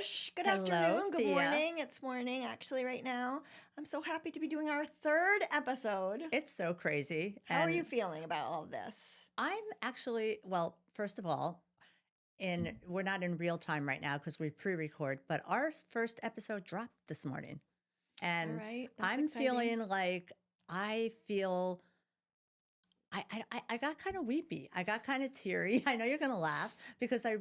Patrish. Good Hello, afternoon. Good Thea. morning. It's morning, actually, right now. I'm so happy to be doing our third episode. It's so crazy. How are you And feeling about all of this? I'm actually, well, first of all, we're not in real time right now because we pre-record, but our first episode dropped this morning. All And right. That's I'm exciting. feeling like I feel I got kind of weepy. I got kind of teary. I know you're going to laugh because I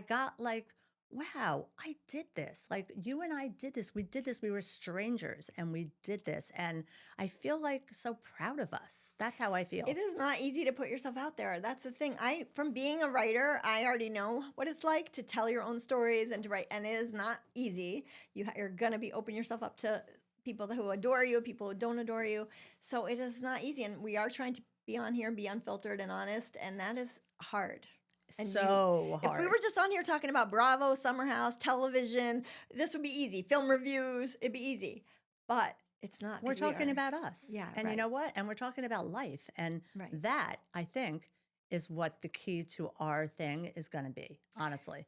got like, wow, I did this. Like you and I did this. We did this. We were strangers and we did this. And I feel like so proud of us. That's how I feel. It is not easy to put yourself out there. That's the thing. From being a writer, I already know what it's like to tell your own stories and to write. And it is not easy. You're going to be opening yourself up to people who adore you, people who don't adore you. So it is not easy. And we are trying to be on here and be unfiltered and honest. And that is hard. And So if hard. we were just on here talking about Bravo, Summer House, television, this would be easy. Film reviews, it'd be easy. But it's not. We're talking about us. Yeah, And right. you know what? And we're talking about life. And Right. that, I think, is what the key to our thing is going to be, honestly.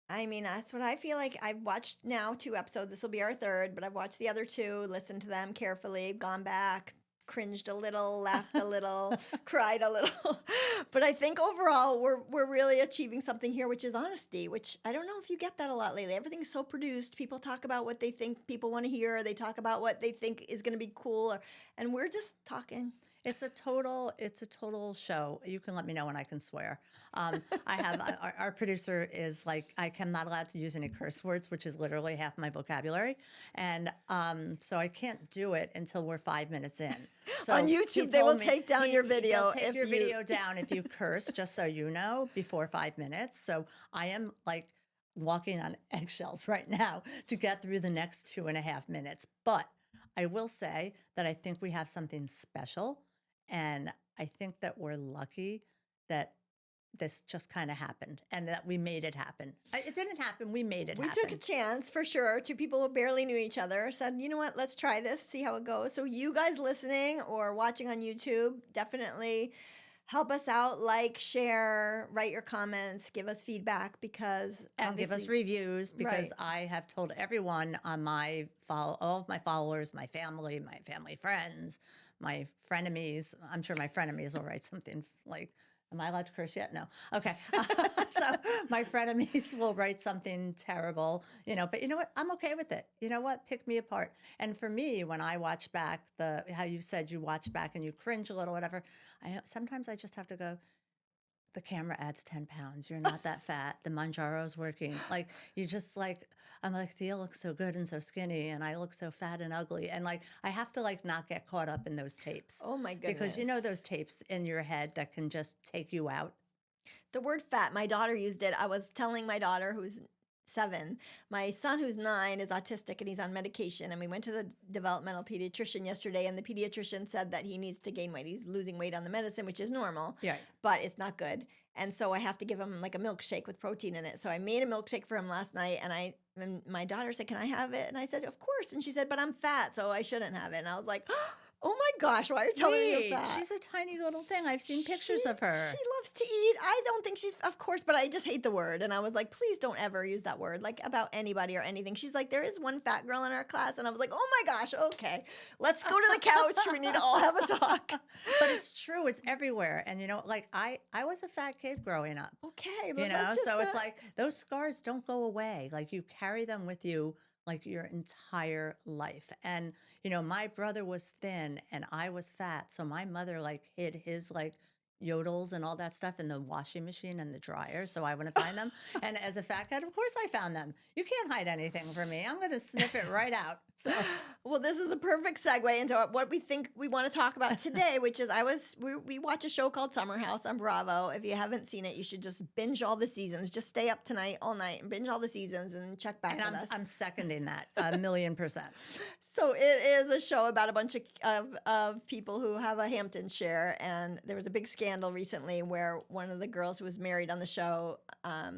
I mean, that's what I feel like. I've watched now 2 episodes. This will be our third, but I've watched the other 2, listened to them carefully, gone back, cringed a little, laughed a little, cried a little. But I think overall we're really achieving something here, which is honesty, which I don't know if you get that a lot lately. Everything's so produced. People talk about what they think people want to hear. They talk about what they think is going to be cool, and we're just talking. It's a total show. You can let me know when I can swear. I have our producer is like I'm not allowed to use any curse words, which is literally half my vocabulary, and so I can't do it until we're 5 minutes in. So On he YouTube, they will told me- take down your video They'll take if your you- video down if you curse, just so you know, before 5 minutes. So I am like walking on eggshells right now to get through the next 2.5 minutes, but I will say that I think we have something special. And I think that we're lucky that this just kind of happened and that we made it happen. It didn't happen. We made it We happen. took a chance for sure. 2 people who barely knew each other said, you know what, let's try this, see how it goes. So you guys listening or watching on YouTube, definitely help us out, like, share, write your comments, give us feedback because And give us obviously- reviews because Right. I have told everyone on all of my followers, my family friends, my frenemies. I'm sure my frenemies will write something like, am I allowed to curse yet? No. Okay. So my frenemies will write something terrible, but you know what? I'm okay with it. You know what? Pick me apart. And for me, when I watch back how you said you watch back and you cringe a little, whatever, sometimes I just have to go, the camera adds 10 pounds. You're not that fat. The Manjaro's working. Like, you just like, I'm like, Thea looks so good and so skinny, and I look so fat and ugly. And like, I have to like not get caught up in those tapes. Oh my goodness. Because you know those tapes in your head that can just take you out. The word fat, my daughter used it. I was telling my daughter who's 7, my son who's 9 is autistic and he's on medication. And we went to the developmental pediatrician yesterday, and the pediatrician said that he needs to gain weight. He's losing weight on the medicine, which is normal, Yeah. but it's not good. And so I have to give him like a milkshake with protein in it. So I made a milkshake for him last night, and my daughter said, "Can I have it?" And I said, "Of course." And she said, "But I'm fat, so I shouldn't have it." And I was like, oh my gosh, why are you telling me Wait, you're fat? she's a tiny little thing. I've seen pictures of her. She loves to eat. I don't think she's, of course, but I just hate the word. And I was like, please don't ever use that word, like about anybody or anything. She's like, there is one fat girl in our class. And I was like, oh my gosh, okay. Let's go to the couch. We need to all have a talk. But it's true. It's everywhere. And like I was a fat kid growing up. Okay. But that's just so it's like those scars don't go away. Like you carry them with you like your entire life. And, my brother was thin and I was fat. So my mother like hid his like yodels and all that stuff in the washing machine and the dryer so I wouldn't find them. And as a fat kid, of course I found them. You can't hide anything from me. I'm going to sniff it right out. So, well, this is a perfect segue into what we think we want to talk about today, which is we watch a show called Summer House on Bravo. If you haven't seen it, you should just binge all the seasons. Just stay up tonight all night and binge all the seasons and check back and with us. I'm seconding that 1,000,000%. So it is a show about a bunch of people who have a Hamptons share, and there was a big scandal recently where one of the girls who was married on the show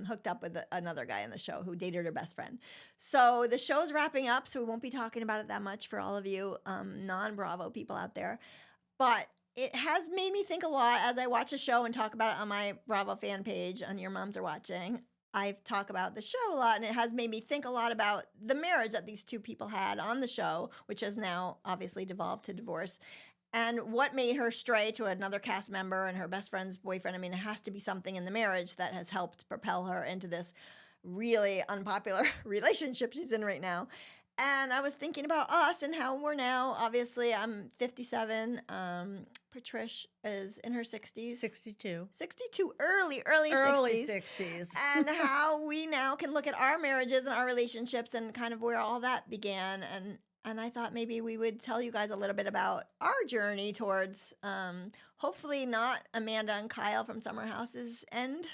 hooked up with another guy on the show who dated her best friend. So the show's wrapping up, so we won't be talking about it that much for all of you non-Bravo people out there. But it has made me think a lot as I watch a show and talk about it on my Bravo fan page on Your Moms Are Watching. I talk about the show a lot, and it has made me think a lot about the marriage that these two people had on the show, which has now obviously devolved to divorce. And what made her stray to another cast member and her best friend's boyfriend? I mean, it has to be something in the marriage that has helped propel her into this really unpopular relationship she's in right now. And I was thinking about us and how we're now, obviously, I'm 57. Patrish is in her 60s. 62. 62, early 60s. 60s. And how we now can look at our marriages and our relationships and kind of where all that began. And I thought maybe we would tell you guys a little bit about our journey towards hopefully not Amanda and Kyle from Summer House's end,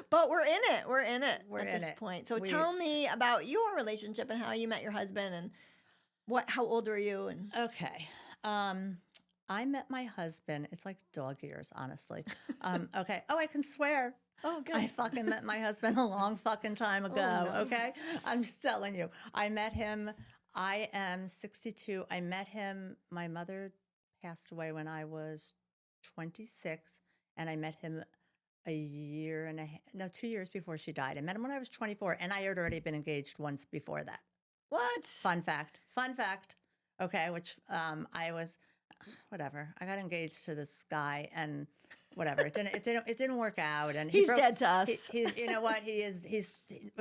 but we're in it. We're in it at this point. So tell me about your relationship and how you met your husband and how old were you? And Okay. I met my husband. It's like dog years, honestly. Okay. Oh, I can swear. Oh, good. I fucking met my husband a long fucking time ago. No. Okay. I'm just telling you. I met him. I am 62. I met him. My mother passed away when I was 26, and I met him a year and a half, no, 2 years before she died. I met him when I was 24, and I had already been engaged once before that. What? Fun fact. Okay, which I was, whatever. I got engaged to this guy, and whatever. It didn't work out. And he's dead to us. He's, you know what?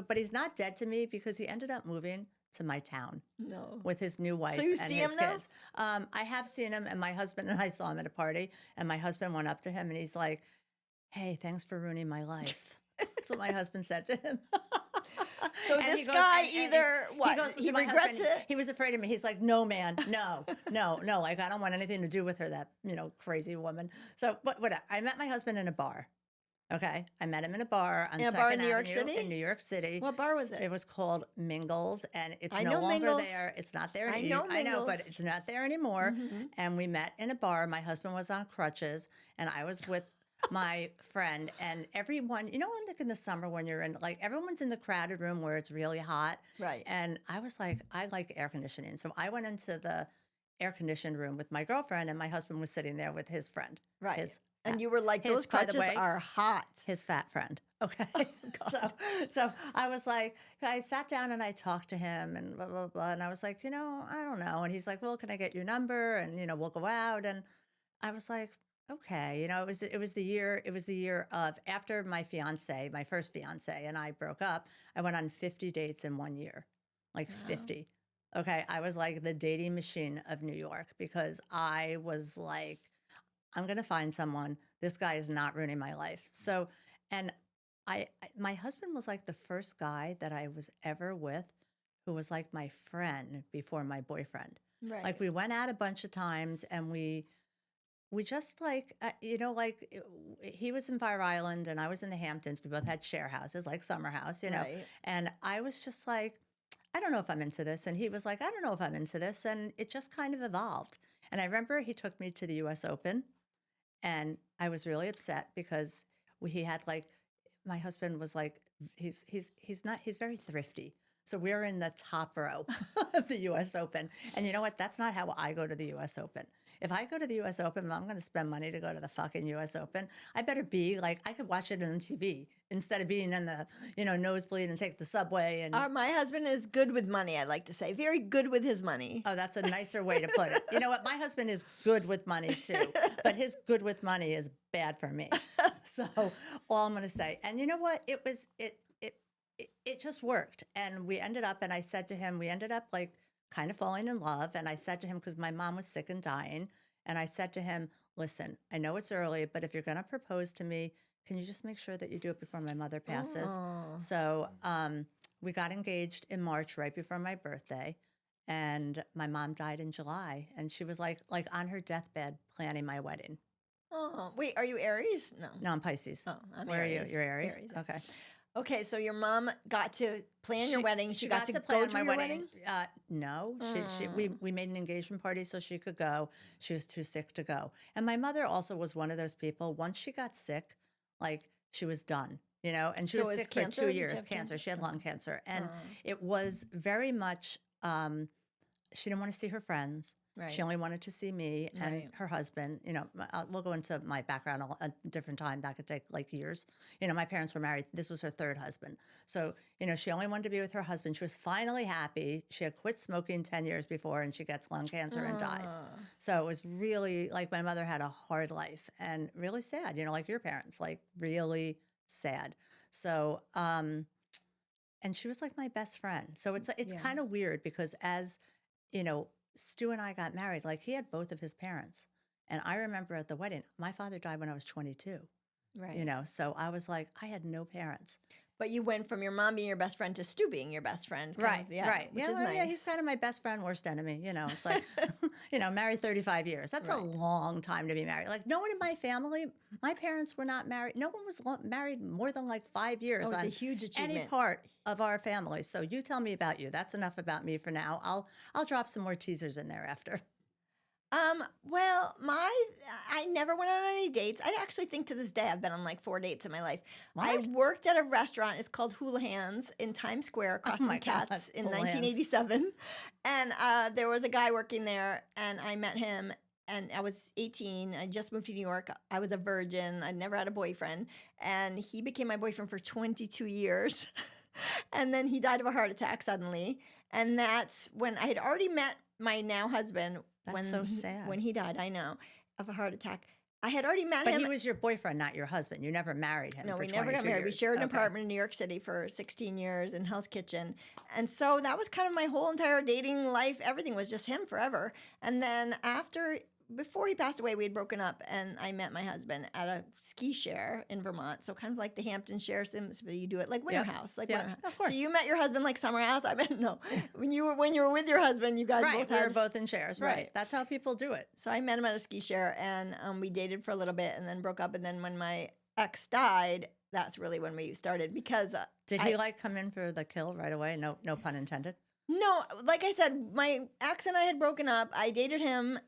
But he's not dead to me because he ended up moving to my town. No. With his new wife So you and see his him now? kids. I have seen him, and my husband and I saw him at a party, and my husband went up to him and he's like, "Hey, thanks for ruining my life." That's what my husband said to him. So And this he goes- guy and either he what? goes He to my regrets husband, it? He was afraid of me. He's like, "No, man, no. Like I don't want anything to do with her, that crazy woman." So, what? I met my husband in a bar. Okay, I met him in a bar on In a Second bar in New York Avenue City? in New York City. What bar was It it? was called Mingles, and it's I no know longer Mingles. there. It's not there. I anymore. know I know, but Mingles. it's not there anymore. Mhm. And we met in a bar. My husband was on crutches, and I was with my friend. And everyone, like in the summer when you're in, like everyone's in the crowded room where it's really hot. Right. And I was like, I like air conditioning, so I went into the air conditioned room with my girlfriend, and my husband was sitting there with his friend. Right. And you were like, his- those by the crutches way, are hot. His fat friend. Okay. God. So I was like, I sat down and I talked to him and blah, blah, blah. And I was like, I don't know. And he's like, well, can I get your number? And, we'll go out. And I was like, okay. It was the year of after my first fiance and I broke up, I went on 50 dates in 1 year, like 50. Okay. I was like the dating machine of New York because I was like, I'm going to find someone. This guy is not ruining my life. So, and my husband was like the first guy that I was ever with who was like my friend before my boyfriend. Right. Like we went out a bunch of times and we just like, he was in Fire Island and I was in the Hamptons. We both had share houses, like Summer House, Right. And I was just like, I don't know if I'm into this. And he was like, I don't know if I'm into this. And it just kind of evolved. And I remember he took me to the US Open. And I was really upset because he had my husband was like, he's very thrifty. So we're in the top row of the US Open. And you know what? That's not how I go to the US Open. If I go to the US Open, I'm going to spend money to go to the fucking US Open. I better be like, I could watch it on TV instead of being in the, nosebleed and take the subway. And My husband is good with money, I like to say. Very good with his money. oh, that's a nicer way to put it. You know what? My husband is good with money too, but his good with money is bad for me. So all I'm going to say, and you know what? It just worked. And we ended up, and I said to him, we ended up like kind of falling in love. And I said to him, because my mom was sick and dying, and I said to him, listen, I know it's early, but if you're going to propose to me, can you just make sure that you do it before my mother passes? Oh. So we got engaged in March, right before my birthday. And my mom died in July. And she was like on her deathbed planning my wedding. Oh, wait, are you Aries? No. No, I'm Pisces. Oh, I'm Where Aries. are you? You're Aries? yeah. Okay. Okay, so your mom got to plan your wedding. She got to go plan to my your wedding. wedding? No, we made an engagement party so she could go. She was too sick to go. And my mother also was one of those people. Once she got sick, like she was done, and she So was it's sick for cancer? 2 Did she years. have Cancer. cancer? She had lung cancer. And Oh. it was very much, she didn't want to see her friends. Right. She only wanted to see me and Right. her husband. We'll go into my background a different time. That could take like years. My parents were married. This was her third husband. So, she only wanted to be with her husband. She was finally happy. She had quit smoking 10 years before and she gets lung cancer and dies. So it was really like my mother had a hard life and really sad, like your parents, like really sad. So, and she was like my best friend. So it's Yeah. kind of weird because as, Stu and I got married, like he had both of his parents. And I remember at the wedding, my father died when I was 22, Right. So I was like, I had no parents. But you went from your mom being your best friend to Stu being your best friend. Right, right. Which is nice. Yeah, he's kind of my best friend, worst enemy. It's like, married 35 years. That's a long time to be married. Like no one in my family, my parents were not married. No one was married more than like 5 years. Oh, it's on a huge achievement. any part of our family. So you tell me about you. That's enough about me for now. I'll drop some more teasers in there after. Well, I never went on any dates. I actually think to this day I've been on like 4 dates in my life. What? I worked at a restaurant. It's called Hula Hands in Times Square across from my God, Cats in Hula Hands. 1987. And there was a guy working there and I met him and I was 18. I just moved to New York. I was a virgin. I'd never had a boyfriend. And he became my boyfriend for 22 years. And then he died of a heart attack suddenly. And that's when I had already met my now husband. That's so sad. When he died, I know, of a heart attack. I had already met But him. he was your boyfriend, not your husband. You never married him. No, for we never got 22 married. We years. shared an Okay. apartment in New York City for 16 years in Hell's Kitchen. And so that was kind of my whole entire dating life. Everything was just him forever. And then before he passed away, we had broken up and I met my husband at a ski share in Vermont. So kind of like the Hampton Share, so you do it like Winter House. Like Winter House. Of course. So you met your husband like Summer House? I mean, no. When you were with your husband, you guys both we were had... both in shares. Right. Right. That's how people do it. So I met him at a ski share and we dated for a little bit and then broke up. And then when my ex died, that's really when we started because Did he come in for the kill right away? No pun intended. No, like I said, my ex and I had broken up. I dated him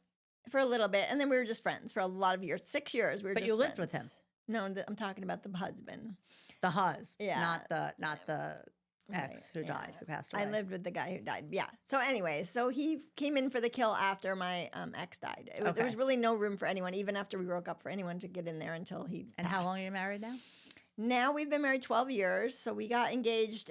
for a little bit and then we were just friends for a lot of years. 6 years we were But just you lived friends. with him? No, I'm talking about the husband. The hus. Yeah. Not the ex who died, who passed away. I lived with the guy who died. Yeah. So anyway, so he came in for the kill after my ex died. There was really no room for anyone, even after we broke up, for anyone to get in there until he And passed. how long are you married now? Now we've been married 12 years. So we got engaged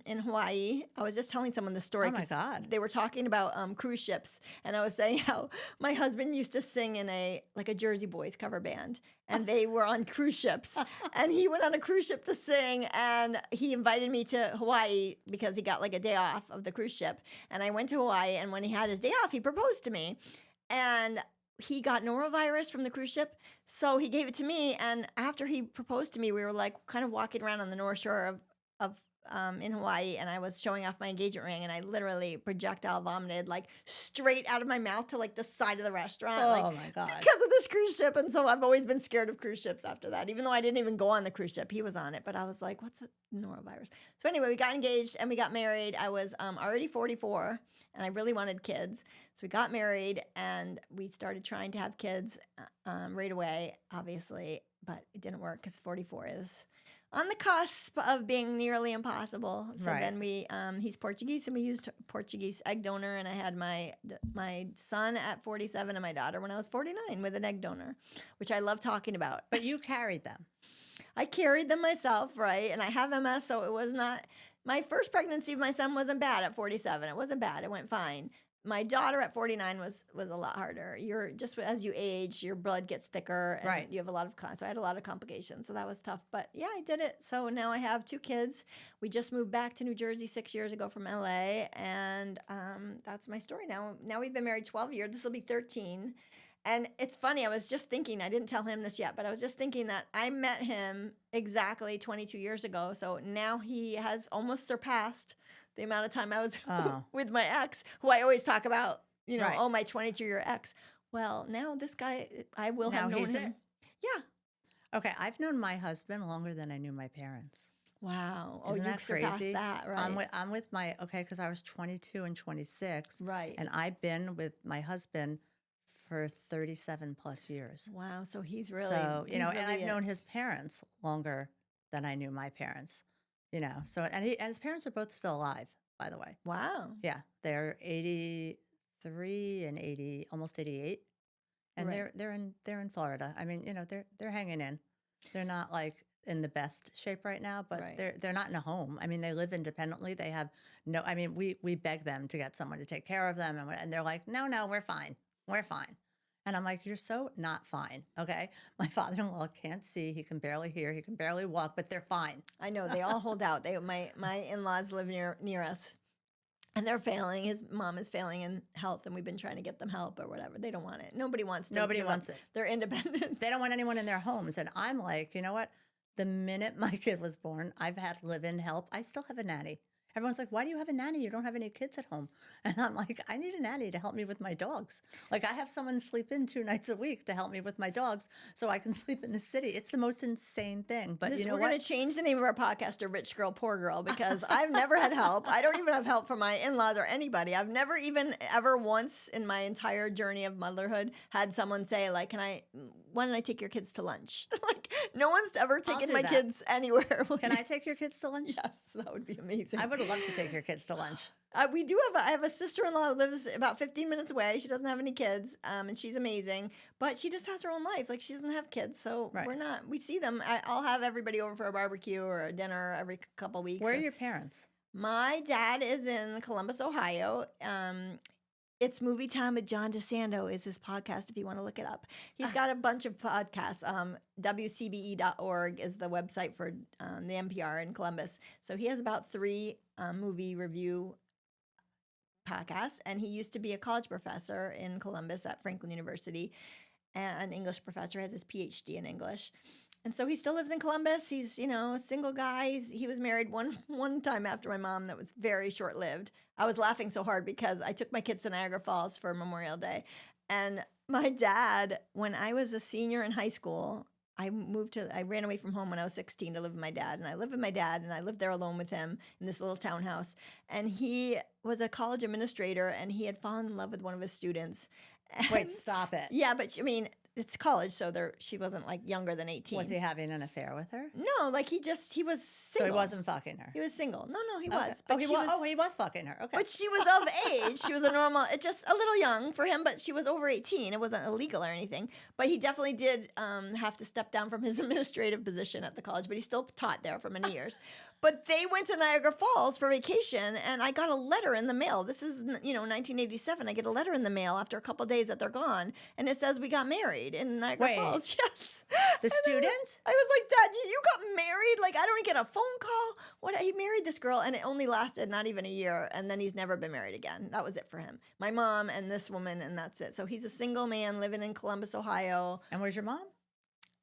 in Hawaii. I was just telling someone the story. Oh, my 'cause God. They were talking about cruise ships. And I was saying how my husband used to sing in a Jersey Boys cover band. And they were on cruise ships. And he went on a cruise ship to sing. And he invited me to Hawaii because he got like a day off of the cruise ship. And I went to Hawaii. And when he had his day off, he proposed to me. And he got norovirus from the cruise ship, so he gave it to me. And after he proposed to me, we were like kind of walking around on the North Shore of in Hawaii, and I was showing off my engagement ring, and I literally projectile vomited like straight out of my mouth to like the side of the restaurant. Oh my God! Because of this cruise ship, and so I've always been scared of cruise ships after that. Even though I didn't even go on the cruise ship, he was on it, but I was like, "What's a norovirus?" So anyway, we got engaged and we got married. I was already 44, and I really wanted kids. So we got married and we started trying to have kids right away, obviously, but it didn't work because 44 is on the cusp of being nearly impossible. So Right. then he's Portuguese, and we used Portuguese egg donor, and I had my son at 47 and my daughter when I was 49 with an egg donor, which I love talking about. But you carried them. I carried them myself, right? And I have MS, so it was not... My first pregnancy with my son wasn't bad at 47. It wasn't bad. It went fine. My daughter at 49 was a lot harder. You're just as you age, your blood gets thicker, and Right. you have a lot of so I had a lot of complications. So that was tough. But yeah, I did it. So now I have 2 kids. We just moved back to New Jersey 6 years ago from LA, and that's my story now. Now we've been married 12 years. This will be 13. And it's funny, I was just thinking, I didn't tell him this yet, but I was just thinking that I met him exactly 22 years ago. So now he has almost surpassed the amount of time I was with my ex, who I always talk about, Right. oh, my 22-year ex. Well, now this guy, I will have Now known he's him. it. Yeah. Okay, I've known my husband longer than I knew my parents. Wow. Oh, Isn't you that surpassed crazy? that, right? I'm with my because I was 22 and 26, Right. and I've been with my husband for 37 plus years. Wow. So he's really, So he's and really I've it. known his parents longer than I knew my parents. So and his parents are both still alive, by the way. Wow. Yeah, they're 83 83 and 80, almost 88. And Right. they're in Florida. I mean, they're hanging in. They're not like in the best shape right now, but Right. they're not in a home. I mean, they live independently. They have no. I mean, we beg them to get someone to take care of them, and they're like, no, we're fine, we're fine. And I'm like, you're so not fine, okay? My father-in-law can't see, he can barely hear, he can barely walk, but they're fine. I know they all hold out. My in-laws live near us. And they're failing. His mom is failing in health, and we've been trying to get them help or whatever. They don't want it. Nobody wants to Nobody give wants up it. their independence. They don't want anyone in their homes. And I'm like, you know what? The minute my kid was born, I've had live-in help. I still have a nanny. Everyone's like, why do you have a nanny? You don't have any kids at home. And I'm like, I need a nanny to help me with my dogs. Like, I have someone sleep in 2 nights a week to help me with my dogs so I can sleep in the city. It's the most insane thing. But you know We're what? going to change the name of our podcast to Rich Girl, Poor Girl, because I've never had help. I don't even have help from my in-laws or anybody. I've never even ever once in my entire journey of motherhood had someone say, like, why don't I take your kids to lunch? Like, no one's ever taken do my that. kids anywhere. Can I take your kids to lunch? Yes, that would be amazing. I would love to take your kids to lunch. We do have I have a sister-in-law who lives about 15 minutes away. She doesn't have any kids, and she's amazing, but she just has her own life. Like, she doesn't have kids, so Right. we see them. I'll have everybody over for a barbecue or a dinner every couple weeks. Where are your parents? My dad is in Columbus, Ohio. It's Movie Time with John DeSando is his podcast, if you want to look it up. He's got a bunch of podcasts. WCBE.org is the website for the NPR in Columbus. So he has about 3 movie review podcasts, and he used to be a college professor in Columbus at Franklin University, and an English professor, has his PhD in English. And so he still lives in Columbus. He's, a single guy. He was married one time after my mom that was very short-lived. I was laughing so hard because I took my kids to Niagara Falls for Memorial Day. And my dad, when I was a senior in high school, I ran away from home when I was 16 to live with my dad. And I lived with my dad, and I lived there alone with him in this little townhouse. And he was a college administrator, and he had fallen in love with one of his students. Wait, stop it. Yeah, but it's college, so she wasn't like younger than 18. Was he having an affair with her? No, like he was single. So he wasn't fucking her. He was single. No, he Okay. was. But he was fucking her. Okay. But she was of age. She was just a little young for him, but she was over 18. It wasn't illegal or anything. But he definitely did have to step down from his administrative position at the college, but he still taught there for many years. But they went to Niagara Falls for vacation, and I got a letter in the mail. This is, 1987. I get a letter in the mail after a couple of days that they're gone, and it says we got married in Niagara Falls. Yes. The student? I was like, Dad, you got married? Like, I don't get a phone call. What? He married this girl, and it only lasted not even a year, and then he's never been married again. That was it for him. My mom and this woman, and that's it. So he's a single man living in Columbus, Ohio. And where's your mom?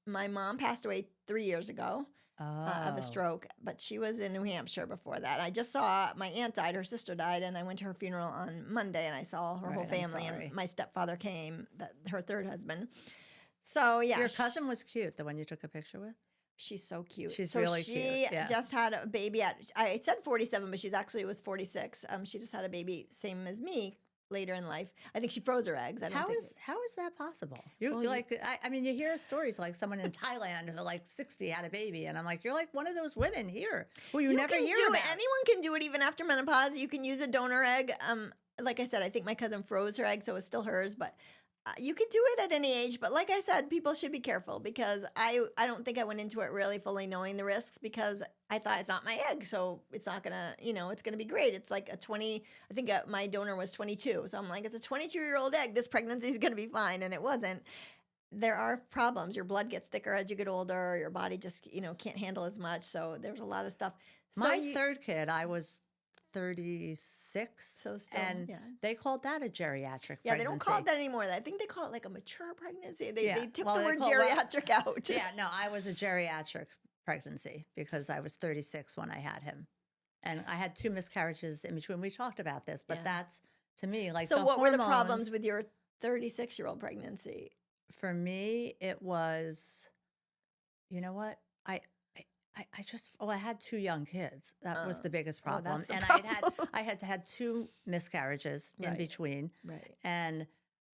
My mom passed away 3 years ago. Of a stroke, but she was in New Hampshire before that. I just saw my aunt died, her sister died, and I went to her funeral on Monday, and I saw her whole family, and my stepfather came, her third husband. So yeah, your cousin was cute, the one you took a picture with. She's so cute. She's really cute. She just had a baby I said 47, but she's actually was 46. She just had a baby, same as me. Later in life, I think she froze her eggs. How is that possible? You hear stories like someone in Thailand who 60 had a baby, and I'm like, you're like one of those women here who you never hear about. Anyone can do it, even after menopause. You can use a donor egg. Like I said, I think my cousin froze her egg, so it's still hers, but. You could do it at any age, but like I said, people should be careful because I don't think I went into it really fully knowing the risks because I thought it's not my egg, so it's not gonna, it's gonna be great. It's like a 20, I think my donor was 22, so I'm like, it's a 22-year-old egg. This pregnancy is gonna be fine, and it wasn't. There are problems. Your blood gets thicker as you get older. Your body just, can't handle as much. So there's a lot of stuff. My third kid, I was 36, so still, and they called that a geriatric pregnancy. Yeah, they don't call it that anymore. I think they call it like a mature pregnancy. They took the word geriatric out. Yeah, no, I was a geriatric pregnancy because I was 36 when I had him. And I had 2 miscarriages in between. We talked about this, but that's, to me, like so what were the problems with your 36-year-old pregnancy? For me, it was, you know what? I had 2 young kids. That was the biggest problem. I had 2 miscarriages in between. Right. And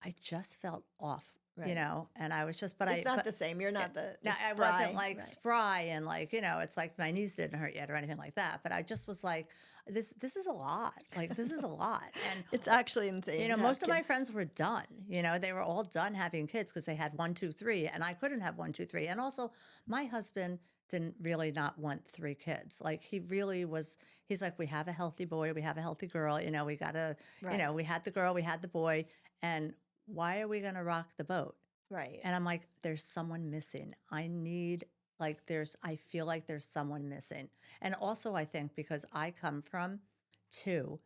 I just felt off. you know, and I was just, It's not the same. You're not the no, I spry, wasn't like right. spry and like, you know, it's like my knees didn't hurt yet or anything like that. But I just was like, this is a lot. Like, this is a lot. And It's actually insane. you know, to have most of my kids. friends were done. You know, they were all done having kids because they had 1, 2, 3, and I couldn't have 1, 2, 3. And also, my husband didn't really not want 3 kids. Like he really was. He's like, we have a healthy boy, we have a healthy girl. You know, we gotta. You Right. know, we had the girl, we had the boy, and why are we gonna rock the boat? Right. And I'm like, there's someone missing. I need like I feel like there's someone missing. And also I think because I come from 2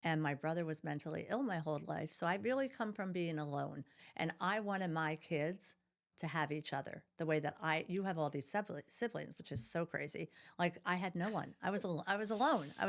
and my brother was mentally ill my whole life. So I really come from being alone. And I wanted my kids to have each other the way that you have all these siblings, which is so crazy. Like I had no one. I was alone. I was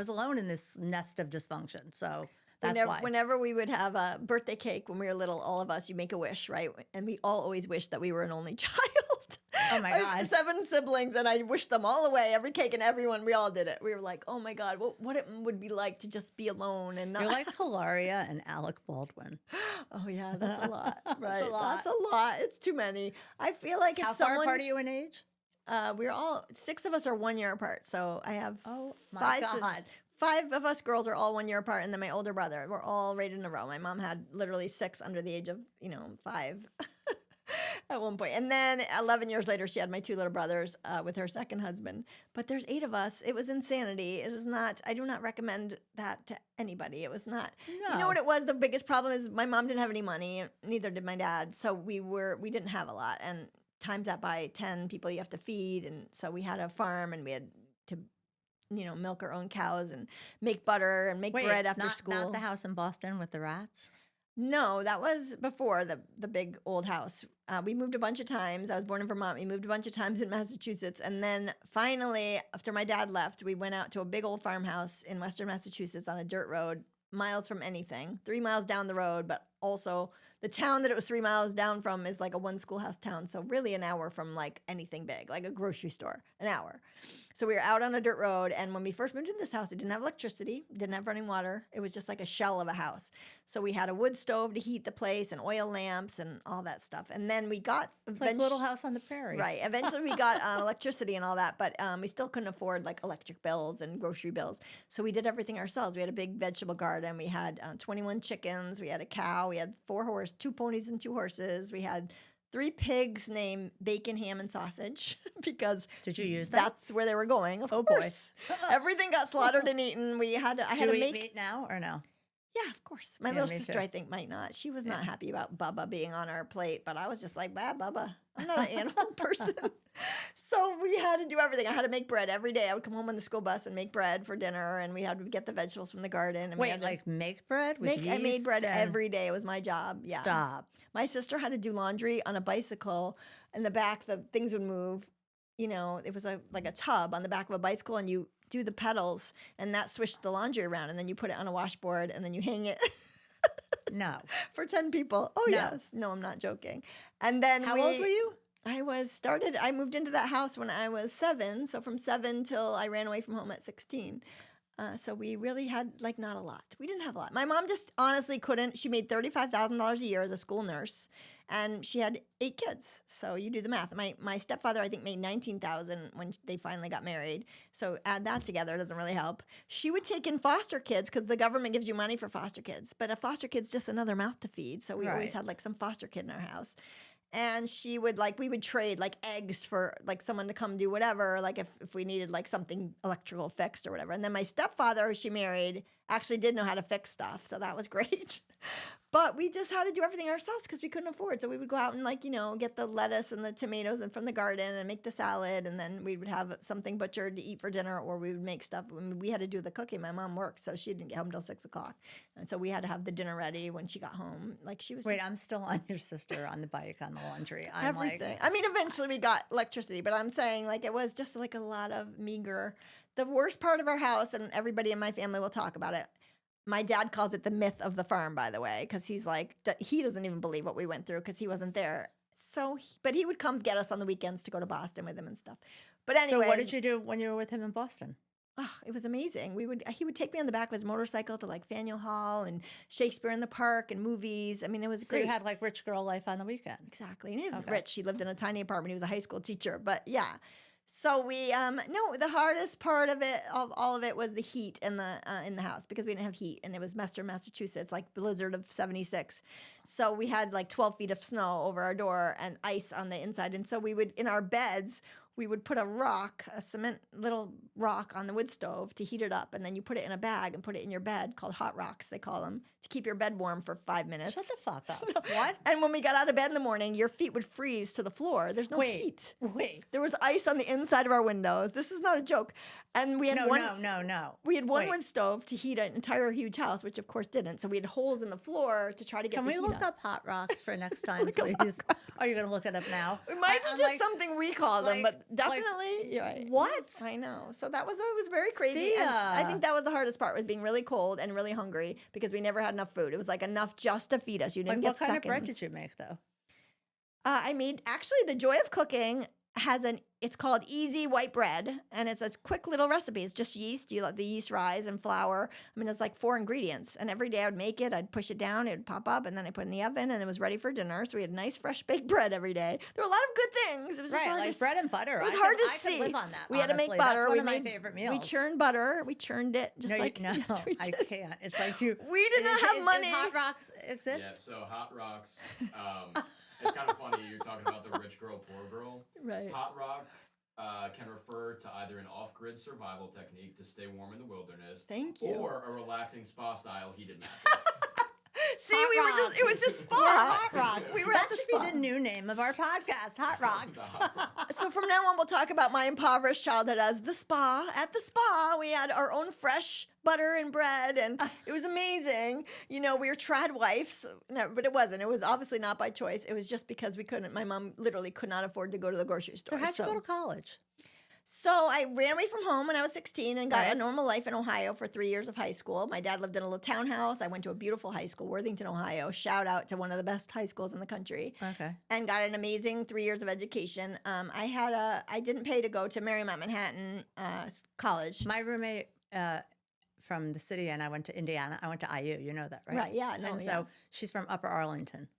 alone in this nest of dysfunction. So that's why. Whenever we would have a birthday cake when we were little, all of us, you make a wish, right? And we all always wished that we were an only child. Oh my I have God. 7 siblings, and I wished them all away, every cake and everyone. We all did it. We were like, oh my God, what it would be like to just be alone and not. You're like Hilaria and Alec Baldwin. Oh yeah, that's a lot, right? a lot. That's a lot. It's too many. I feel like if How someone, far apart are you in age? we're all 6 of us are 1 year apart. So I have Oh my 5 God. 5 of us girls are all 1 year apart, and then my older brother. We're all right in a row. My mom had literally 6 under the age of 5 at one point, and then 11 years later, she had my 2 little brothers with her second husband. But there's 8 of us. It was insanity. It is not. I do not recommend that to anybody. It was not. You know No. what it was? The biggest problem is my mom didn't have any money. Neither did my dad. So we didn't have a lot, and times that by 10 people you have to feed, and so we had a farm, and we had to milk our own cows and make butter and make Wait, bread after not, school. Not the house in Boston with the rats? No, that was before the big old house. We moved a bunch of times. I was born in Vermont. We moved a bunch of times in Massachusetts. And then finally, after my dad left, we went out to a big old farmhouse in Western Massachusetts on a dirt road, miles from anything, 3 miles down the road. But also the town that it was 3 miles down from is like a 1 schoolhouse town. So really an hour from like anything big, like a grocery store, an hour. So we were out on a dirt road, and when we first moved into this house, it didn't have electricity, didn't have running water. It was just like a shell of a house. So we had a wood stove to heat the place and oil lamps and all that stuff. And then we got It's like Little House on the Prairie. right. Eventually, we got electricity and all that, but we still couldn't afford like electric bills and grocery bills. So we did everything ourselves. We had a big vegetable garden. We had 21 chickens. We had a cow. We had 2 ponies and 2 horses. We had 3 pigs named Bacon, Ham, and Sausage because Did you use that? that's where they were going. Of Oh, boy. course, everything got slaughtered and eaten. I had Do to you eat make. meat now or no? Yeah, of course. My Yeah, little me sister, too. I think, might not. She was not happy about Bubba being on our plate, but I was just like, bah, Bubba. I'm not an animal person. So we had to do everything. I had to make bread every day. I would come home on the school bus and make bread for dinner, and we had to get the vegetables from the garden. And we Wait, had to like make bread with I made bread yeast and- every day. It was my job. Yeah. Stop. My sister had to do laundry on a bicycle. In the back, the things would move. It was like a tub on the back of a bicycle, and you do the pedals, and that swished the laundry around, and then you put it on a washboard, and then you hang it. No. For 10 people. Oh, No. yes. No, I'm not joking. And then How old were you? I moved into that house when I was 7. So from 7 till I ran away from home at 16. So we really had like not a lot. We didn't have a lot. My mom just honestly couldn't. She made $35,000 a year as a school nurse, and she had 8 kids. So you do the math. My stepfather, I think, made $19,000 when they finally got married. So add that together, it doesn't really help. She would take in foster kids because the government gives you money for foster kids, but a foster kid's just another mouth to feed. So we always Right. had like some foster kid in our house. And she would we would trade like eggs for like someone to come do whatever, like if we needed like something electrical fixed or whatever. And then my stepfather, who she married, actually did know how to fix stuff. So that was great. But we just had to do everything ourselves because we couldn't afford. So we would go out and get the lettuce and the tomatoes and from the garden and make the salad. And then we would have something butchered to eat for dinner, or we would make stuff. I mean, we had to do the cooking. My mom worked, so she didn't get home till 6 o'clock. And so we had to have the dinner ready when she got home. Like she was Wait, just I'm still on your sister on the bike on the laundry. I'm everything. like, I mean, eventually we got electricity, but I'm saying it was just like a lot of meager. The worst part of our house, and everybody in my family will talk about it. My dad calls it the myth of the farm, by the way, because he's like, he doesn't even believe what we went through because he wasn't there. So, but he would come get us on the weekends to go to Boston with him and stuff. But anyway, so what did you do when you were with him in Boston? Oh, it was amazing. He would take me on the back of his motorcycle to like Faneuil Hall and Shakespeare in the Park and movies. I mean, it was So great. you had like rich girl life on the weekend. Exactly. And he isn't Okay. rich. He lived in a tiny apartment. He was a high school teacher. But yeah. So we no, the hardest part of it, of all of it, was the heat in the house, because we didn't have heat, and it was Mestre, Massachusetts, like blizzard of 76. So we had like 12 feet of snow over our door and ice on the inside. And so we would, in our beds, we would put a cement little rock on the wood stove to heat it up, and then you put it in a bag and put it in your bed, called hot rocks, they call them, to keep your bed warm for 5 minutes. Shut the fuck up. What? And when we got out of bed in the morning, your feet would freeze to the floor. There's no heat. Wait. There was ice on the inside of our windows. This is not a joke. And we had No. we had one Wait. wood stove to heat an entire huge house, which of course didn't. So we had holes in the floor to try to get Can the we heat look up hot rocks for next time, please? Are you going to look it up now? It might be I'm just like, something we call them, like- but definitely, you're right. What? I know. So it was very crazy. And I Thea. think that was the hardest part, was being really cold and really hungry, because we never had enough food. It was like enough just to feed us. You didn't Like, get what kind seconds. of bread did you make, though? I made, actually, the joy of cooking it's called easy white bread, and it's a quick little recipe. It's just yeast. You let the yeast rise and flour. I mean, it's like 4 ingredients, and every day I would make it. I'd push it down, it would pop up, and then I put it in the oven, and it was ready for dinner. So we had nice, fresh baked bread every day. There were a lot of good things. It was just Right, hard like to bread and butter. It was I hard could, to I see. could live on that. We had to make honestly. butter. That's one We of my made favorite meals. We churned butter. We churned it just No, like no, yes, we I did. can't. It's like you. We did not have money. Does Hot Rocks Yeah, exist? so hot rocks. It's kind of funny you're talking about the rich girl, poor girl. Right. Hot rock can refer to either an off-grid survival technique to stay warm in the wilderness, Thank you. or a relaxing spa-style heated mattress. See, Hot we were Rocks. just, it was just spa. Hot Rocks. We were that at the should spa. be the new name of our podcast, Hot Rocks. So from now on, we'll talk about my impoverished childhood as the spa. At the spa, we had our own fresh butter and bread, and it was amazing. You know, we were trad wives, no, but it wasn't. It was obviously not by choice. It was just because we couldn't. My mom literally could not afford to go to the grocery So store. how'd you go to college? So I ran away from home when I was 16 and got a Right. normal life in Ohio for 3 years of high school. My dad lived in a little townhouse. I went to a beautiful high school, Worthington, Ohio. Shout out to one of the best high schools in the country. Okay. And got an amazing 3 years of education. I didn't pay to go to Marymount Manhattan College. My roommate from the city, and I went to Indiana. I went to IU. You know that, right? Right, yeah, no, And yeah. so she's from Upper Arlington.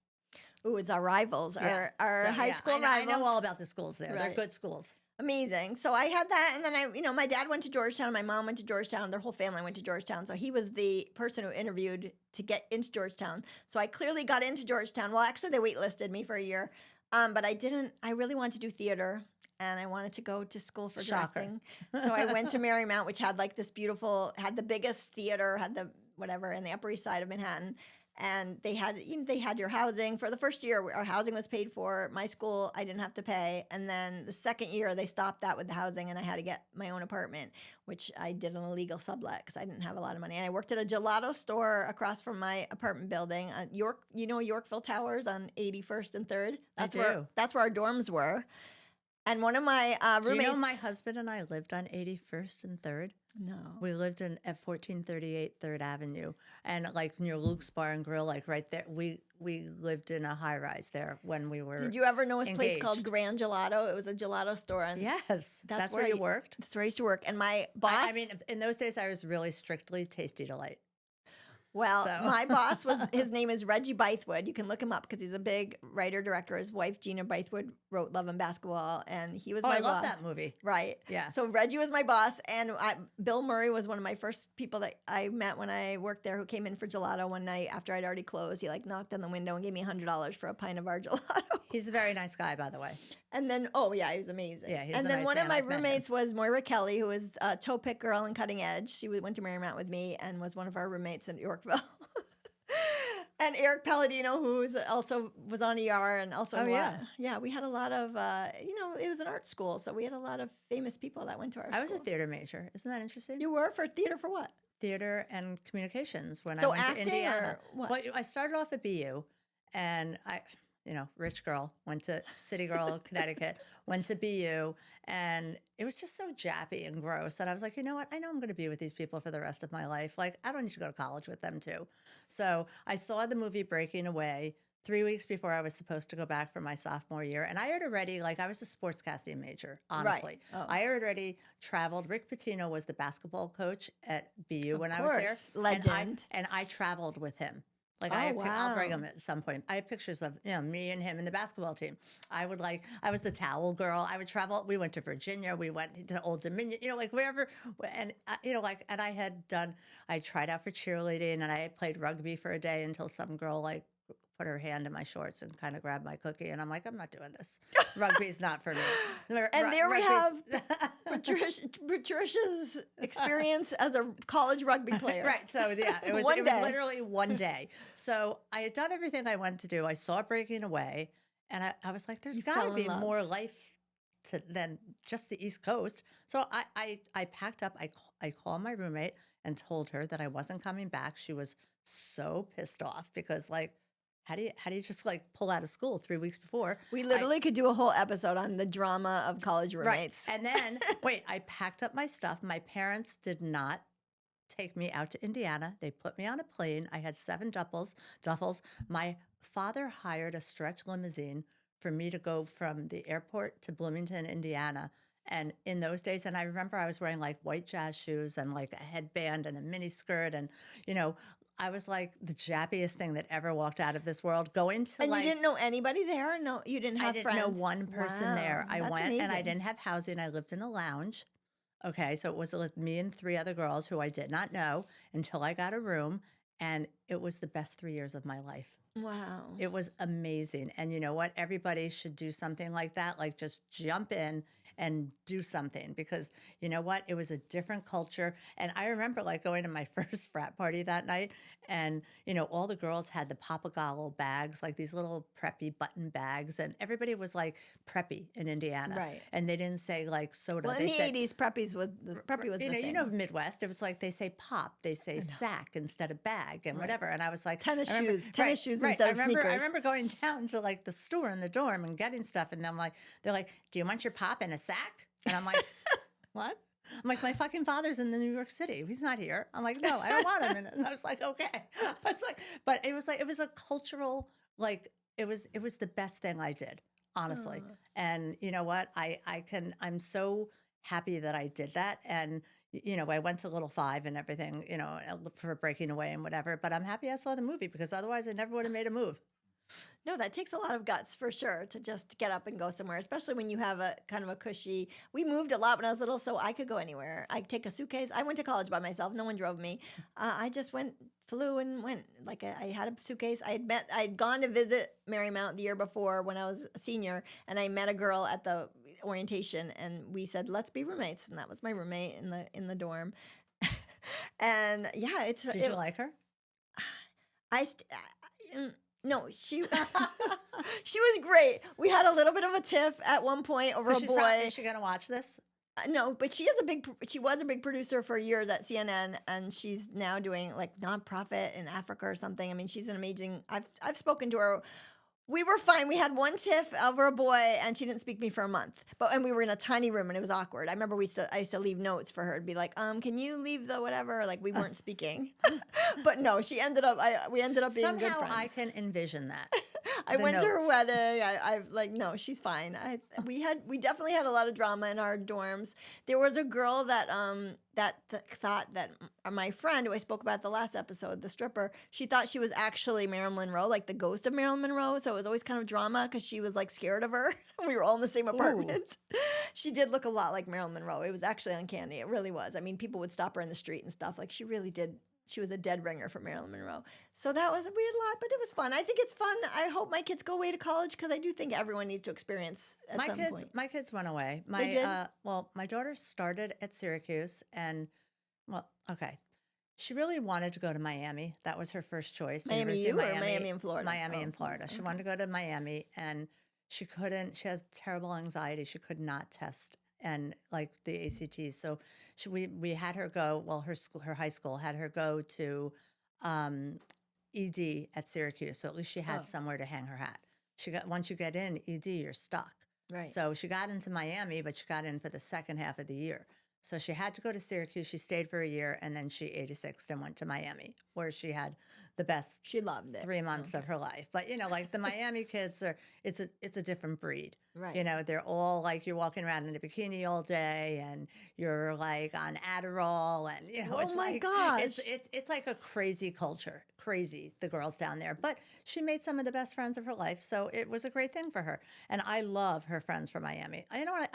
Ooh, it's our rivals, Yeah. our So, high yeah, school I know, rivals. I know all about the schools there. They're Right. good schools. Amazing. So I had that, and then my dad went to Georgetown, my mom went to Georgetown, their whole family went to Georgetown. So he was the person who interviewed to get into Georgetown. So I clearly got into Georgetown. Well, actually, they waitlisted me for a year, but I didn't. I really wanted to do theater, and I wanted to go to school for Shocker. directing. So I went to Marymount, which had like this beautiful, had the biggest theater, had the whatever in the Upper East Side of Manhattan. And they had your housing for the first year. Our housing was paid for. My school, I didn't have to pay. And then the second year, they stopped that with the housing, and I had to get my own apartment, which I did an illegal sublet because I didn't have a lot of money. And I worked at a gelato store across from my apartment building, Yorkville Towers on 81st and 3rd. That's do. where our dorms were. And one of my Do roommates. you know my husband and I lived on 81st and 3rd? No. We lived at 1438 3rd Avenue, and like near Luke's Bar and Grill, like right there. We lived in a high rise there when we were. Did you ever know this place called engaged. Grand Gelato? It was a gelato store. And Yes, that's where where you I- worked. That's where I used to work. And my boss. I mean, in those days, I was really strictly Tasty Delight. Well, So- my boss his name is Reggie Bythewood. You can look him up because he's a big writer director. His wife Gina Bythewood wrote Love and Basketball, and he was Oh, my I boss. love that movie. Right. Yeah. So Reggie was my boss, and Bill Murray was one of my first people that I met when I worked there, who came in for gelato one night after I'd already closed. He like knocked on the window and gave me $100 for a pint of our gelato. He's a very nice guy, by the way. And then, oh yeah, he was amazing. Yeah, he's and a then nice one man. of my I've met him. roommates was Moira Kelly, who was a toe pick girl in Cutting Edge. She went to Marymount with me and was one of our roommates in Yorkville. And Eric Palladino, who was on ER, and also Oh, yeah, we had a lot of it was an art school, so we had a lot of famous people that went to our I was school. a theater major. Isn't that interesting? You were for theater for what? Theater and communications when So I went acting to Indiana. or what? Well, I started off at BU, and I, rich girl, went to City Girl, Connecticut, went to BU, and it was just so jappy and gross. And I was like, you know what? I know I'm going to be with these people for the rest of my life. Like, I don't need to go to college with them too. So I saw the movie Breaking Away 3 weeks before I was supposed to go back for my sophomore year. And I had already, like, I was a sportscasting major, honestly. Oh. I had already traveled. Rick Pitino was the basketball coach at BU when I was there. Legend. And I traveled with him. Like, Oh, I'll bring wow. him at some point. I have pictures of, me and him and the basketball team. I was the towel girl. I would travel. We went to Virginia. We went to Old Dominion, like wherever. And, and I tried out for cheerleading, and I had played rugby for a day until some girl, like, put her hand in my shorts and kind of grabbed my cookie. And I'm like, I'm not doing this. Rugby's not for me. And there we have Patricia's experience as a college rugby player. Right. So, yeah, it was literally one day. So I had done everything I wanted to do. I saw Breaking Away, and I was like, there's got to be more life than just the East Coast. So I packed up. I called my roommate and told her that I wasn't coming back. She was so pissed off because, like, how do you just, like, pull out of school 3 weeks before? We literally could do a whole episode on the drama of college roommates. Right. And then, I packed up my stuff. My parents did not take me out to Indiana. They put me on a plane. I had 7 duffels. My father hired a stretch limousine for me to go from the airport to Bloomington, Indiana. And in those days, and I remember I was wearing, like, white jazz shoes and, like, a headband and a mini skirt, and, I was like the jappiest thing that ever walked out of this world. Going to, and you didn't know anybody there? No, you didn't have friends? I didn't know one person there. I went amazing. and I didn't have housing. I lived in a lounge. Okay, so it was me and 3 other girls who I did not know until I got a room, and it was the best 3 years of my life. Wow. It was amazing. And you know what? Everybody should do something like that, like just jump in and do something, because you know what? It was a different culture. And I remember, like, going to my first frat party that night, and all the girls had the Papagallo bags, like these little preppy button bags, and everybody was like preppy in Indiana. Right. And they didn't say like soda. Well, in the 80s, preppy was the thing. Midwest, it was like they say pop, they say sack instead of bag and whatever. And I was like, tennis shoes right. instead of sneakers. I remember going down to, like, the store in the dorm and getting stuff, and they're like, do you want your pop in a sack? And I'm like, what? I'm like, my fucking father's in the New York City. He's not here. I'm like, no, I don't want him in it. And I was like, okay. I was like, but it was a cultural, like, it was the best thing I did, honestly. And you know what? I'm so happy that I did that. And I went to Little Five and everything, for Breaking Away and whatever. But I'm happy I saw the movie, because otherwise I never would have made a move. No, that takes a lot of guts for sure, to just get up and go somewhere, especially when you have a kind of a cushy. We moved a lot when I was little, so I could go anywhere. I'd take a suitcase. I went to college by myself. No one drove me. I just flew and went. Like, I had a suitcase. I'd gone to visit Marymount the year before when I was a senior, and I met a girl at the orientation, and we said, let's be roommates. And that was my roommate in the dorm. And yeah, Did you like her? No, she she was great. We had a little bit of a tiff at one point over a boy. Is she gonna watch this? No, but she was a big producer for years at CNN, and she's now doing, like, nonprofit in Africa or something. I mean, she's an amazing. I've spoken to her. We were fine. We had one tiff over a boy, and she didn't speak to me for a month. And we were in a tiny room, and it was awkward. I remember I used to leave notes for her to be like, can you leave the whatever? Like, we weren't speaking. But no, we ended up being good friends. Somehow I can envision that. I went to her wedding. I like, no, she's fine. We definitely had a lot of drama in our dorms. There was a girl that thought that my friend, who I spoke about the last episode, the stripper, she thought she was actually Marilyn Monroe, like the ghost of Marilyn Monroe. So it was always kind of drama because she was, like, scared of her. We were all in the same apartment. She did look a lot like Marilyn Monroe. It was actually uncanny. It really was. I mean, people would stop her in the street and stuff. Like, she really did. She was a dead ringer for Marilyn Monroe. So that was a weird lot, but it was fun. I think it's fun. I hope my kids go away to college, because I do think everyone needs to experience at some point. My kids went away. They did? My daughter started at Syracuse, and, she really wanted to go to Miami. That was her first choice. Miami U or Miami in Florida? Miami in Florida. She wanted to go to Miami, and she couldn't. She has terrible anxiety. She could not test and, like, the ACTs. So we had her go. Well, her high school had her go to ED at Syracuse. So at least she had somewhere to hang her hat. Once you get in ED, you're stuck. Right. So she got into Miami, but she got in for the second half of the year. So she had to go to Syracuse. She stayed for a year, and then she 86'd and went to Miami, where she had the best She loved it. 3 months of her life. But, like the Miami kids it's a different breed. Right. They're all like, you're walking around in a bikini all day and you're like on Adderall and, Oh it's my like, gosh. it's like a crazy culture, crazy, the girls down there. But she made some of the best friends of her life. So it was a great thing for her. And I love her friends from Miami. You know what?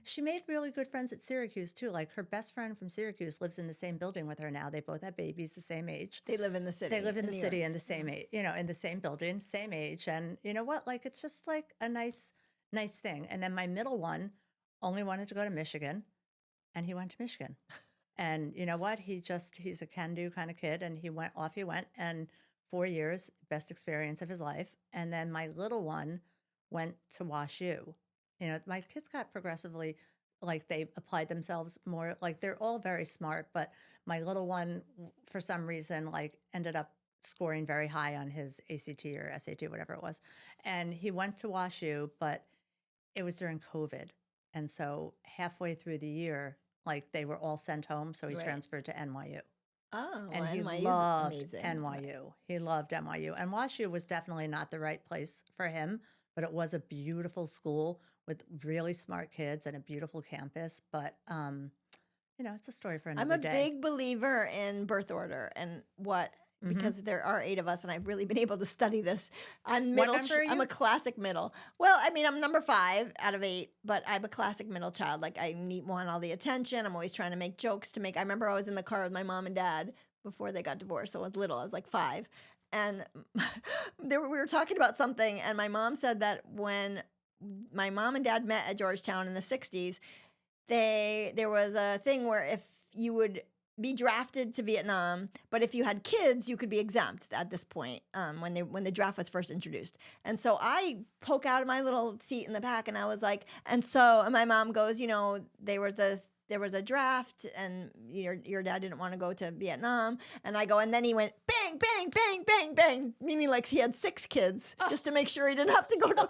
She made really good friends at Syracuse too. Like her best friend from Syracuse lives in the same building with her now. They both have babies the same age. They live in the city. They live in the New city York. in the same age, in the same building, same age. And you know what? Like, it's just like a nice thing. And then my middle one only wanted to go to Michigan, and he went to Michigan. And you know what? He's a can-do kind of kid, and he went, and 4 years, best experience of his life. And then my little one went to WashU. My kids got progressively, like they applied themselves more, like they're all very smart, but my little one, for some reason, like ended up scoring very high on his ACT or SAT, whatever it was. And he went to WashU, but it was during COVID. And so halfway through the year, like they were all sent home. So he Right. transferred to NYU. Oh, And he NYU is loved amazing. NYU. He loved NYU. And WashU was definitely not the right place for him, but it was a beautiful school with really smart kids and a beautiful campus. But, it's a story for I'm another a day. big believer in birth order and because there are 8 of us, and I've really been able to study this. I'm What middle. number are I'm you? a classic middle. Well, I mean, I'm number 5 out of 8, but I'm a classic middle child. Like I want all the attention. I'm always trying to make jokes I remember I was in the car with my mom and dad before they got divorced. So I was little. I was like 5, and we were talking about something, and my mom said that when my mom and dad met at Georgetown in the 60s, there was a thing where if you would be drafted to Vietnam, but if you had kids, you could be exempt at this point when the draft was first introduced. And so I poke out of my little seat in the back, and I was like, and my mom goes, there was a draft, and your dad didn't want to go to Vietnam. And I go, and then he went bang, bang, bang, bang, bang, meaning like he had 6 kids just to make sure he didn't have to go to.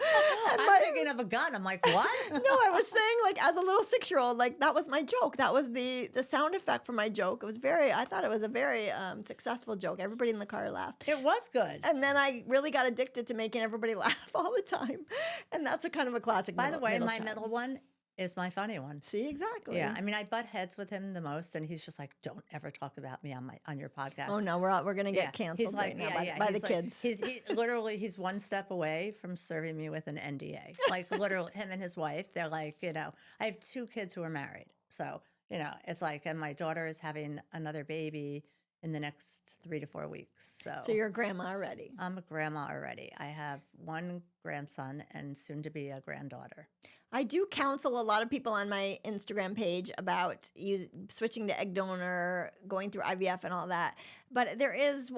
I'm thinking of a gun. I'm like, what? No, I was saying, like, as a little 6-year-old, like, that was my joke. That was the sound effect for my joke. I thought it was a very successful joke. Everybody in the car laughed. It was good. And then I really got addicted to making everybody laugh all the time. And that's a kind of a classic By the way, my child. middle one is my funny one. See, exactly. Yeah, I mean, I butt heads with him the most, and he's just like, "Don't ever talk about me on your podcast." Oh no, we're gonna get canceled He's like, right now by the kids. He's one step away from serving me with an NDA. Like literally, him and his wife. They're like, I have 2 kids who are married, so it's like, and my daughter is having another baby in the next 3 to 4 weeks. So you're a grandma already. I'm a grandma already. I have 1 grandson and soon to be a granddaughter. I do counsel a lot of people on my Instagram page about switching to egg donor, going through IVF and all that. But there is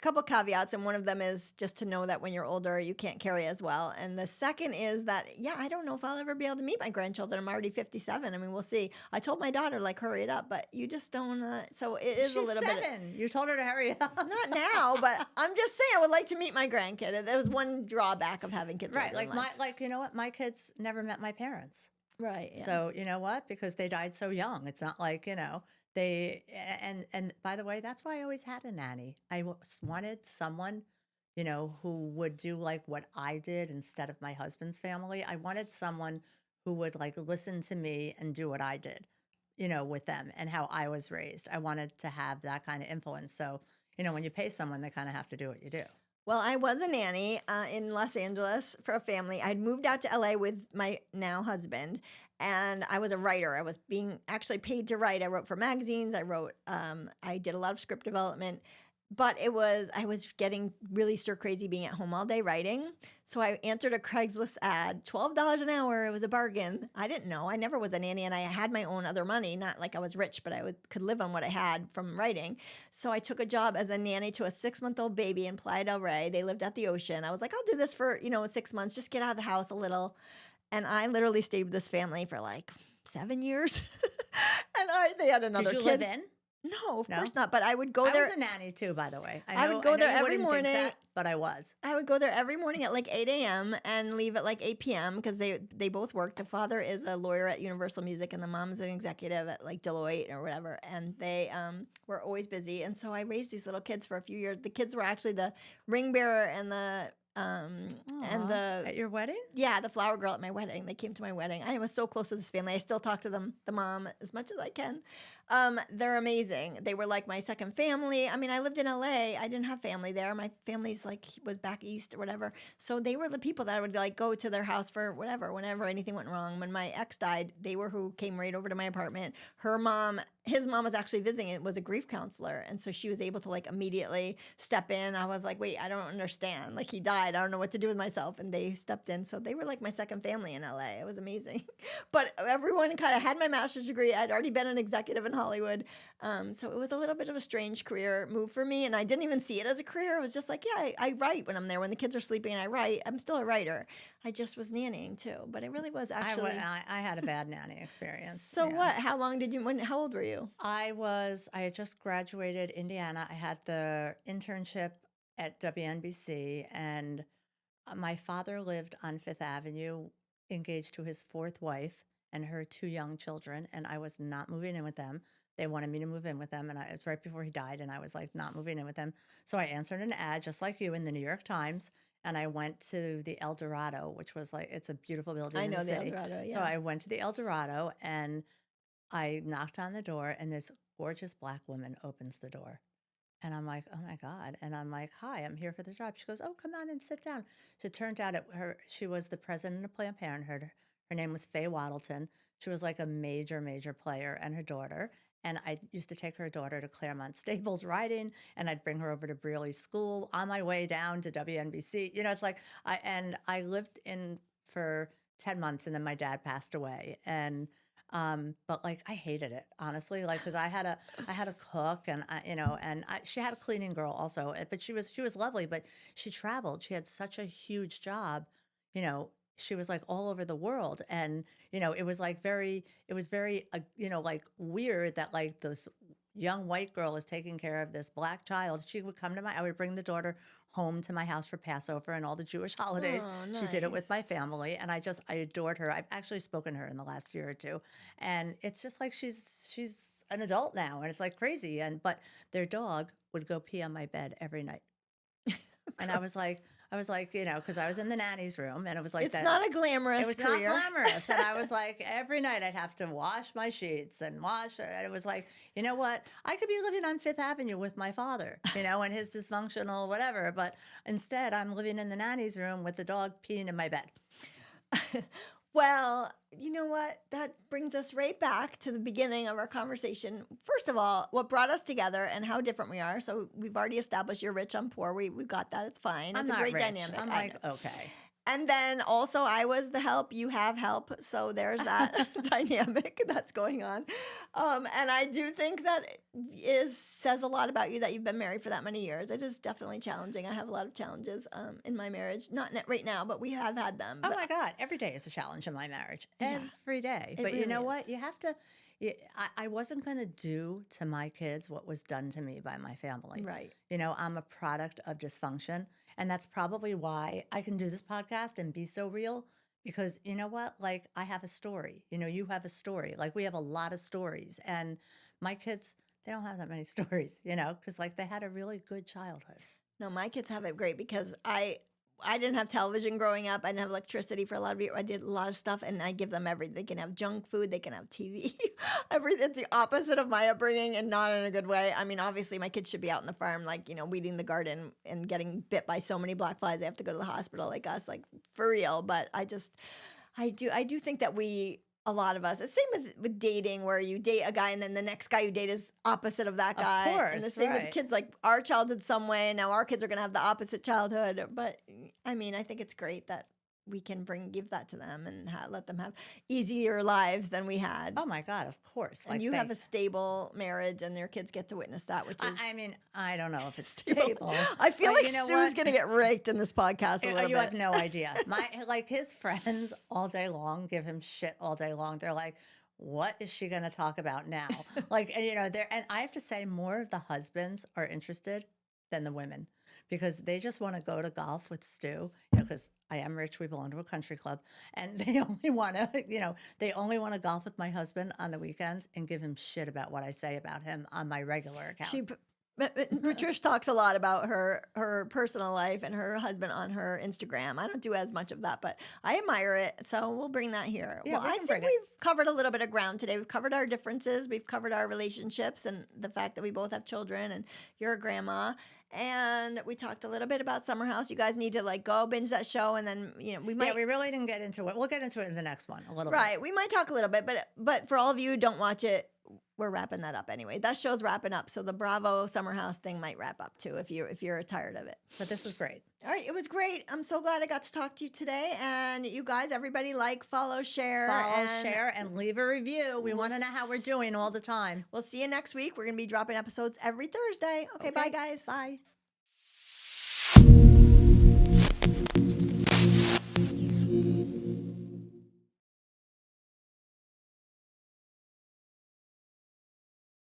couple caveats, and one of them is just to know that when you're older, you can't carry as well. And the second is that, I don't know if I'll ever be able to meet my grandchildren. I'm already 57. I mean, we'll see. I told my daughter, like, hurry it up, but you just don't. So it is She's a little 7. You told her to hurry up. Not now, but I'm just saying I would like to meet my grandkid. There was one drawback of having kids. Right. later in life. You know what? My kids never met my parents. Right. Yeah. So you know what? Because they died so young. It's not like, and by the way, that's why I always had a nanny. I wanted someone, who would do like what I did instead of my husband's family. I wanted someone who would like listen to me and do what I did, with them and how I was raised. I wanted to have that kind of influence. So, when you pay someone, they kind of have to do what you do. Well, I was a nanny in Los Angeles for a family. I'd moved out to LA with my now husband, and I was a writer. I was being actually paid to write. I wrote for magazines. I did a lot of script development, but I was getting really stir crazy being at home all day writing. So I answered a Craigslist ad, $12 an hour. It was a bargain. I didn't know. I never was a nanny, and I had my own other money. Not like I was rich, but I could live on what I had from writing. So I took a job as a nanny to a 6-month-old baby in Playa del Rey. They lived at the ocean. I was like, I'll do this for 6 months. Just get out of the house a little. And I literally stayed with this family for like 7 years. And they had another Did you kid. live in? No, of No? course not. But I would go I there. was a nanny too, by the way. I would go there you every wouldn't think morning. that, but I was. I would go there every morning at like 8 a.m. and leave at like 8 p.m. because they both work. The father is a lawyer at Universal Music and the mom is an executive at like Deloitte or whatever. And they were always busy. And so I raised these little kids for a few years. The kids were actually the ring bearer and the At your wedding? the flower girl at my wedding. They came to my wedding. I was so close to this family. I still talk to them, the mom, as much as I can. They're amazing. They were like my second family. I mean, I lived in LA. I didn't have family there. My family's like was back east or whatever. So they were the people that I would like go to their house for whatever, whenever anything went wrong. When my ex died, they were who came right over to my apartment. His mom was actually visiting. It was a grief counselor. And so she was able to like immediately step in. I was like, wait, I don't understand. Like he died. I don't know what to do with myself. And they stepped in. So they were like my second family in LA. It was amazing. But everyone kind of had my master's degree. I'd already been an executive in Hollywood. So it was a little bit of a strange career move for me. And I didn't even see it as a career. It was just like, yeah, I write when I'm there. When the kids are sleeping, I write. I'm still a writer. I just was nannying too. But it really was actually. I had a bad nanny experience. So yeah. what? How long did you, how old were you? I had just graduated Indiana. I had the internship at WNBC, and my father lived on Fifth Avenue, engaged to his fourth wife and her two young children, and I was not moving in with them. They wanted me to move in with them, and it was right before he died, and I was like not moving in with them. So I answered an ad just like you in the New York Times, and I went to the El Dorado, which was like, it's a beautiful building in the city. El Dorado, yeah. So I went to the El Dorado, and I knocked on the door, and this gorgeous Black woman opens the door. And I'm like, oh my God. And I'm like, hi, I'm here for the job. She goes, oh, come on and sit down. So it turned out she was the president of Planned Parenthood. Her name was Faye Waddleton. She was like a major, major player, and her daughter. And I used to take her daughter to Claremont Stables riding, and I'd bring her over to Brearley School on my way down to WNBC. You know, it's like, I lived in for 10 months, and then my dad passed away. And but like I hated it, honestly, like because I had a cook, and she had a cleaning girl also, but she was lovely, but she traveled. She had such a huge job, you know. She was like all over the world, and it was very like weird that like this young white girl is taking care of this Black child. She would come to I would bring the daughter home to my house for Passover and all the Jewish holidays. Oh, She did it with nice. my family, and I adored her. I've actually spoken to her in the last year or two, and it's just like she's an adult now, and it's like crazy. But their dog would go pee on my bed every night, and I was like, because I was in the nanny's room, and it was like It's not a It glamorous was career. not glamorous, and I was like, every night I'd have to wash my sheets and and it was like, you know what? I could be living on Fifth Avenue with my father, and his dysfunctional whatever, but instead I'm living in the nanny's room with the dog peeing in my bed. Well, you know what? That brings us right back to the beginning of our conversation. First of all, what brought us together and how different we are. So we've already established you're rich, I'm poor. We got that. It's fine. I'm It's not a great rich. dynamic. I'm I like, know. okay. And then also I was the help, you have help. So there's that dynamic that's going on. And I do think that says a lot about you that you've been married for that many years. It is definitely challenging. I have a lot of challenges in my marriage. Not right now, but we have had them. Oh But my God, every day is a challenge in my marriage. Yeah, Every day. it But you really know is. what? You have to, I wasn't going to do to my kids what was done to me by my family. Right. I'm a product of dysfunction. And that's probably why I can do this podcast and be so real, because you know what? Like I have a story, you have a story. Like we have a lot of stories, and my kids, they don't have that many stories, because like they had a really good childhood. No, my kids have it great because I didn't have television growing up. I didn't have electricity for a lot of years. I did a lot of stuff, and I give them everything. They can have junk food. They can have TV. Everything. It's the opposite of my upbringing, and not in a good way. I mean, obviously, my kids should be out in the farm, like, weeding the garden and getting bit by so many black flies. They have to go to the hospital like us, like for real. But I do think that a lot of us, it's same with dating, where you date a guy and then the next guy you date is opposite of that guy. Of course, and the same with right. kids, like our childhood some way, and now our kids are going to have the opposite childhood. But I mean, I think it's great that we can give that to them and let them have easier lives than we had. Oh my God, of course. And you have a stable marriage, and their kids get to witness that, which is. I mean, I don't know if it's stable. I feel but like you know Stu's what? going to get raked in this podcast a little You bit. have no idea. His friends all day long give him shit all day long. They're like, what is she going to talk about now? Like, and, you know, there, and I have to say, more of the husbands are interested than the women because they just want to go to golf with Stu, you know, because I am rich. We belong to a country club, and they only want to, you know, they only want to golf with my husband on the weekends and give him shit about what I say about him on my regular account. Patrish talks a lot about her personal life and her husband on her Instagram. I don't do as much of that, but I admire it. So we'll bring that here. Yeah, well, we I can think bring it. we've covered a little bit of ground today. We've covered our differences. We've covered our relationships and the fact that we both have children and you're a grandma. And we talked a little bit about Summer House. You guys need to like go binge that show, and then we might. Yeah, we really didn't get into it. We'll get into it in the next one a little bit. Right, we might talk a little bit, but for all of you who don't watch it, we're wrapping that up anyway. That show's wrapping up, so the Bravo Summer House thing might wrap up too if you're tired of it. But this was great. All right, it was great. I'm so glad I got to talk to you today. And you guys, everybody, like, follow, share, and leave a review. We want to know how we're doing all the time. We'll see you next week. We're going to be dropping episodes every Thursday. Okay, bye, guys. Bye.